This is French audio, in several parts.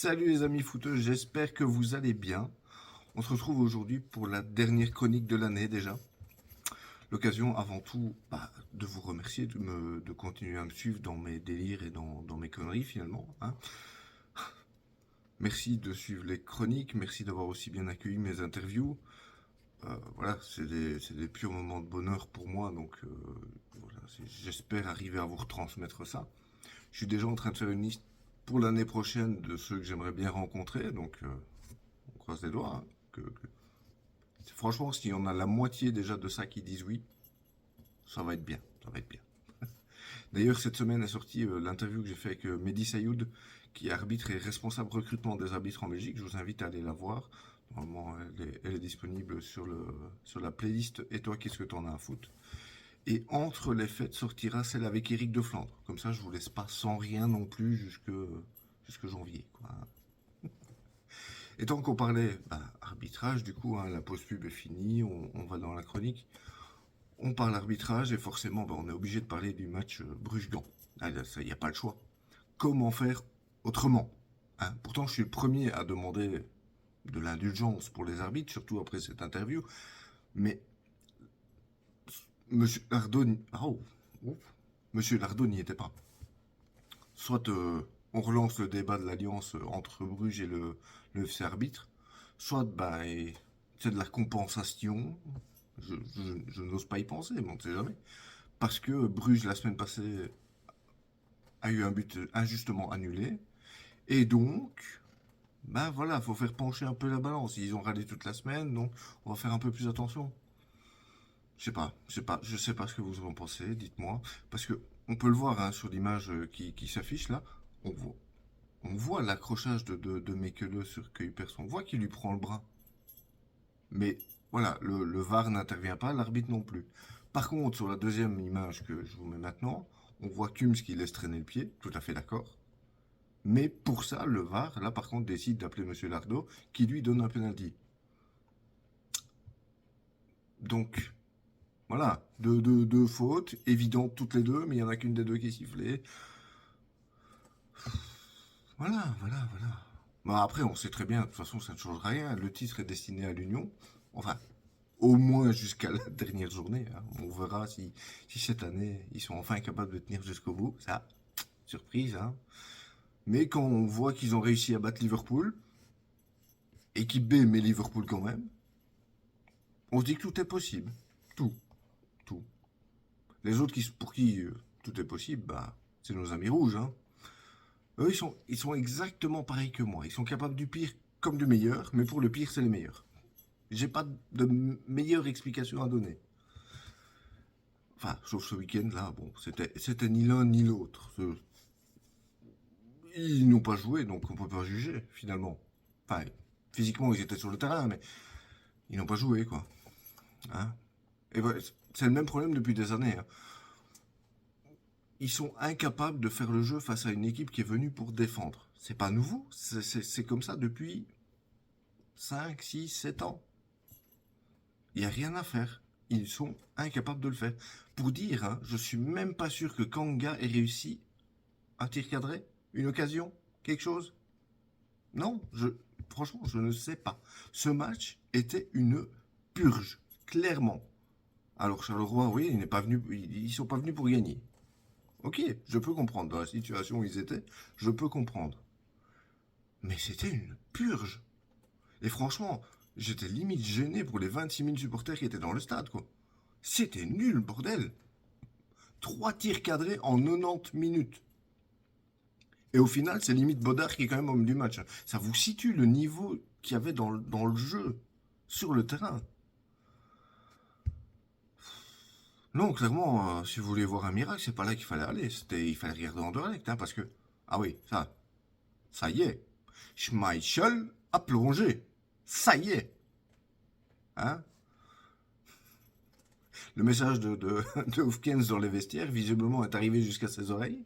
Salut les amis footeux, j'espère que vous allez bien. On se retrouve aujourd'hui pour la dernière chronique de l'année déjà. L'occasion avant tout de vous remercier de continuer à me suivre dans mes délires et dans mes conneries finalement, hein. Merci de suivre les chroniques, merci d'avoir aussi bien accueilli mes interviews. Voilà, c'est des purs moments de bonheur pour moi, donc voilà, j'espère arriver à vous retransmettre ça. Je suis déjà en train de faire une liste pour l'année prochaine de ceux que j'aimerais bien rencontrer, donc on croise les doigts, hein, franchement, s'il y en a la moitié déjà de ça qui disent oui, ça va être bien, ça va être bien. D'ailleurs, cette semaine est sortie l'interview que j'ai fait avec Mehdi Sayoud, qui est arbitre et responsable recrutement des arbitres en Belgique. Je vous invite à aller la voir. Normalement, elle est disponible sur la playlist Et toi, qu'est-ce que t'en as à foutre? Et entre les fêtes sortira celle avec Éric de Flandre. Comme ça, je vous laisse pas sans rien non plus jusque janvier, quoi. Et tant qu'on parlait arbitrage, du coup, hein, la pause pub est finie, on va dans la chronique. On parle arbitrage et forcément, on est obligé de parler du match Bruges-Gand. Ah, il n'y a pas le choix. Comment faire autrement, hein? Pourtant, je suis le premier à demander de l'indulgence pour les arbitres, surtout après cette interview. Mais Monsieur Lardo, Monsieur Lardo n'y était pas. Soit on relance le débat de l'alliance entre Bruges et le FC Arbitre, soit c'est de la compensation. Je n'ose pas y penser, mais on ne sait jamais. Parce que Bruges, la semaine passée, a eu un but injustement annulé. Et donc, voilà, faut faire pencher un peu la balance. Ils ont râlé toute la semaine, donc on va faire un peu plus attention. Je sais pas ce que vous en pensez, dites-moi. Parce que on peut le voir hein, sur l'image qui s'affiche là. On voit, on voit l'accrochage de Mekele sur Kuipers. On voit qu'il lui prend le bras. Mais voilà, le VAR n'intervient pas, l'arbitre non plus. Par contre, sur la deuxième image que je vous mets maintenant, on voit Kums qui laisse traîner le pied, tout à fait d'accord. Mais pour ça, le VAR, là par contre, décide d'appeler Monsieur Lardo, qui lui donne un penalty. Donc, voilà, deux fautes, évidentes toutes les deux, mais il n'y en a qu'une des deux qui est sifflée. Voilà. Après, on sait très bien, de toute façon, ça ne change rien. Le titre est destiné à l'Union. Enfin, au moins jusqu'à la dernière journée, hein. On verra si cette année, ils sont enfin capables de tenir jusqu'au bout. Ça, surprise, hein. Mais quand on voit qu'ils ont réussi à battre Liverpool, équipe B, mais Liverpool quand même, on se dit que tout est possible. Tout, tout. Les autres pour qui tout est possible, c'est nos amis rouges, hein. Eux, ils sont exactement pareils que moi. Ils sont capables du pire comme du meilleur, mais pour le pire, c'est les meilleurs. J'ai pas de meilleure explication à donner. Enfin, sauf ce week-end là, c'était ni l'un ni l'autre. Ils n'ont pas joué, donc on peut pas juger finalement. Enfin, physiquement ils étaient sur le terrain, mais ils n'ont pas joué quoi. Hein. Et voilà, c'est le même problème depuis des années, hein. Ils sont incapables de faire le jeu face à une équipe qui est venue pour défendre. C'est pas nouveau, c'est comme ça depuis 5, 6, 7 ans. Il n'y a rien à faire. Ils sont incapables de le faire. Pour dire, hein, je suis même pas sûr que Kanga ait réussi un tir cadré, une occasion, quelque chose. Non, franchement, je ne sais pas. Ce match était une purge, clairement. Alors Charleroi, oui, ils sont pas venus pour gagner. Ok, je peux comprendre. Dans la situation où ils étaient, je peux comprendre. Mais c'était une purge. Et franchement, j'étais limite gêné pour les 26 000 supporters qui étaient dans le stade, quoi. C'était nul, bordel. 3 tirs cadrés en 90 minutes. Et au final, c'est limite Bodard qui est quand même homme du match. Ça vous situe le niveau qu'il y avait dans le jeu, sur le terrain. Non, clairement, si vous voulez voir un miracle, c'est pas là qu'il fallait aller. Il fallait regarder Anderlecht, hein, parce que... Ah oui, ça y est. Schmeichel a plongé. Ça y est. Hein. Le message de Hofkens dans les vestiaires, visiblement, est arrivé jusqu'à ses oreilles.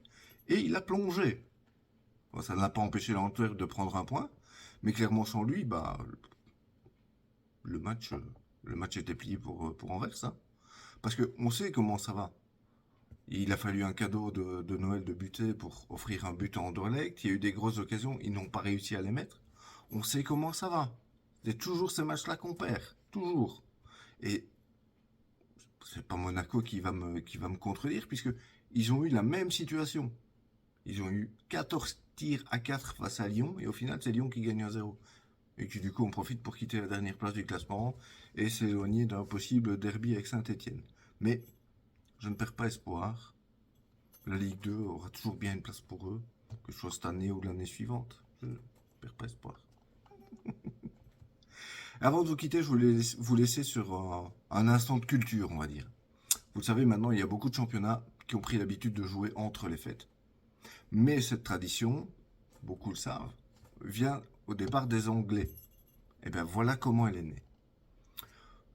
Et il a plongé. Bon, ça ne l'a pas empêché l'Antwerp de prendre un point. Mais clairement, sans lui, le match, le match était plié pour Anvers, hein. Parce qu'on sait comment ça va. Il a fallu un cadeau de Noël de Butet pour offrir un but à Anderlecht. Il y a eu des grosses occasions, ils n'ont pas réussi à les mettre. On sait comment ça va. C'est toujours ces matchs-là qu'on perd. Toujours. Et c'est pas Monaco qui va me contredire, puisque ils ont eu la même situation. Ils ont eu 14 tirs à 4 face à Lyon, et au final, c'est Lyon qui gagne 1-0. Et qui du coup, on profite pour quitter la dernière place du classement et s'éloigner d'un possible derby avec Saint-Etienne. Mais je ne perds pas espoir. La Ligue 2 aura toujours bien une place pour eux, que ce soit cette année ou l'année suivante. Je ne perds pas espoir. Avant de vous quitter, je voulais vous laisser sur un instant de culture, on va dire. Vous le savez, maintenant, il y a beaucoup de championnats qui ont pris l'habitude de jouer entre les fêtes. Mais cette tradition, beaucoup le savent, vient au départ des Anglais. Et bien voilà comment elle est née.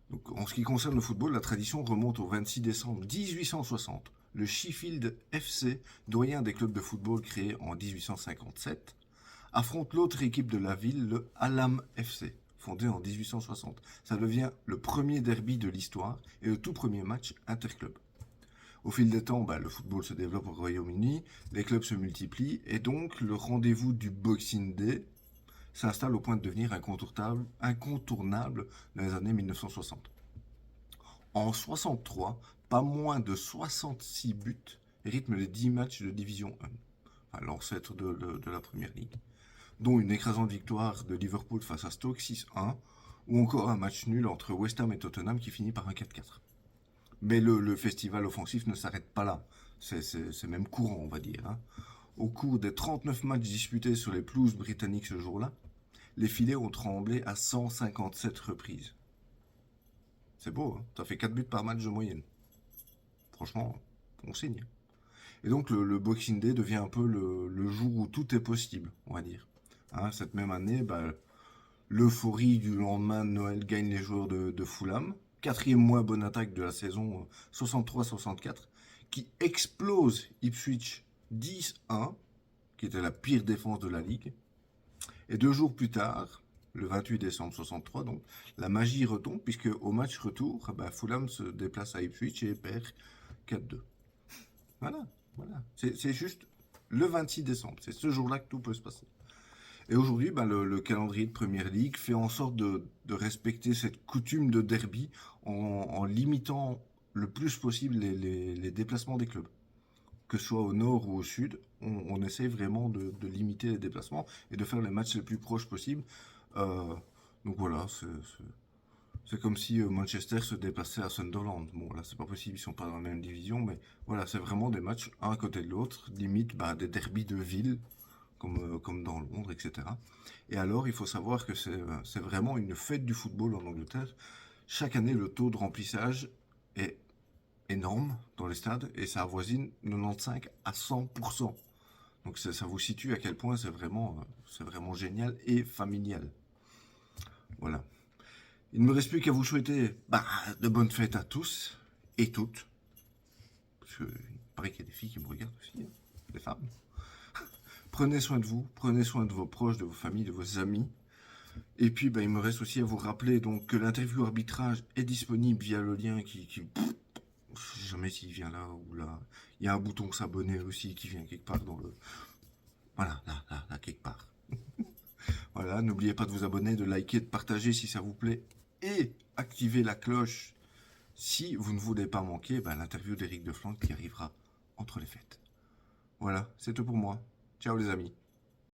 Donc, en ce qui concerne le football, la tradition remonte au 26 décembre 1860. Le Sheffield FC, doyen des clubs de football créé en 1857, affronte l'autre équipe de la ville, le Hallam FC, fondé en 1860. Ça devient le premier derby de l'histoire et le tout premier match interclub. Au fil des temps, le football se développe au Royaume-Uni, les clubs se multiplient et donc le rendez-vous du Boxing Day s'installe au point de devenir incontournable dans les années 1960. En 63, pas moins de 66 buts rythment les 10 matchs de Division 1, enfin, l'ancêtre de la Première Ligue, dont une écrasante victoire de Liverpool face à Stoke 6-1, ou encore un match nul entre West Ham et Tottenham qui finit par un 4-4. Mais le festival offensif ne s'arrête pas là, c'est même courant on va dire. Au cours des 39 matchs disputés sur les pelouses britanniques ce jour-là, les filets ont tremblé à 157 reprises. C'est beau, hein, ça fait 4 buts par match de moyenne. Franchement, on signe. Et donc le Boxing Day devient un peu le jour où tout est possible, on va dire. Cette même année, l'euphorie du lendemain de Noël gagne les joueurs de Fulham. Quatrième moins bonne attaque de la saison 63-64, qui explose Ipswich 10-1, qui était la pire défense de la ligue. Et 2 jours plus tard, le 28 décembre 63, donc la magie retombe, puisque au match retour, Fulham se déplace à Ipswich et perd 4-2. Voilà. C'est juste le 26 décembre, c'est ce jour-là que tout peut se passer. Et aujourd'hui, le calendrier de Première Ligue fait en sorte de respecter cette coutume de derby en limitant le plus possible les déplacements des clubs. Que ce soit au nord ou au sud, on essaie vraiment de limiter les déplacements et de faire les matchs les plus proches possibles. Donc voilà, c'est comme si Manchester se déplaçait à Sunderland. Bon, là, c'est pas possible, ils sont pas dans la même division, mais voilà, c'est vraiment des matchs un à côté de l'autre, limite des derbys de ville, comme dans Londres, etc. Et alors, il faut savoir que c'est vraiment une fête du football en Angleterre. Chaque année, le taux de remplissage est énorme dans les stades et ça avoisine 95 à 100%. Donc ça vous situe à quel point c'est vraiment génial et familial. Voilà. Il ne me reste plus qu'à vous souhaiter de bonnes fêtes à tous et toutes. Parce qu'il paraît qu'il y a des filles qui me regardent aussi, des femmes. Prenez soin de vous, prenez soin de vos proches, de vos familles, de vos amis. Et puis il me reste aussi à vous rappeler donc, que l'interview arbitrage est disponible via le lien je sais jamais s'il vient là ou là. Il y a un bouton s'abonner aussi qui vient quelque part dans le... Voilà, là, quelque part. Voilà, n'oubliez pas de vous abonner, de liker, de partager si ça vous plaît. Et activez la cloche si vous ne voulez pas manquer l'interview d'Éric Deflanck qui arrivera entre les fêtes. Voilà, c'est tout pour moi. Ciao les amis.